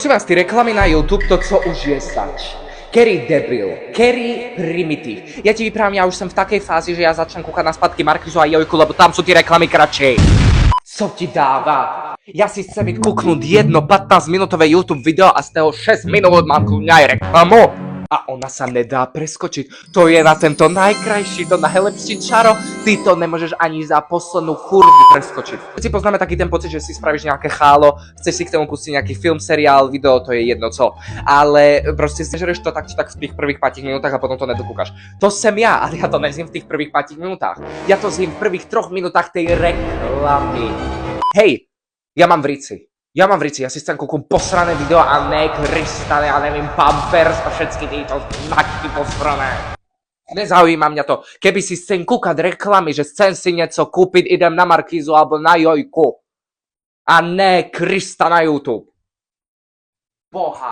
Prosím vás, ty reklamy na YouTube, to co už je stač. Kerry debil, Kerry primitív. Ja ti vyprávam, ja už som v takej fázi, že ja začnem kúkať na spadky Markizu a Jojku, lebo tam sú tie reklamy kratšej. Co ti dáva? Ja si chcem ísť kúknúť jedno 15-minútové YouTube video a z toho 6 minút mám kúkať reklamu. A ona sa nedá preskočiť. To je na tento najkrajší, to najlepší čaro. Ty to nemôžeš ani za poslednú kurvu preskočiť. Keď si poznáme taký ten pocit, že si spravíš nejaké chálo, chceš si k tomu pustiť nejaký film, seriál, video, to je jedno co. Ale proste zžereš to tak v tých prvých 5 minútach a potom to nedokúkaš. To sem ja, ale ja to nezjem v tých prvých 5 minútach. Ja to zjem v prvých 3 minútach tej reklamy. Hej, ja mám v rici, ja si chcem kúkať posrané video a ne krystale, ja neviem, Pampers a všetky títo značky posrané. Nezaujíma mňa to. Keby si chcem kúkať reklamy, že chcem si niečo kúpiť, idem na Markízu alebo na Jojku. A ne Krista na YouTube. Boha.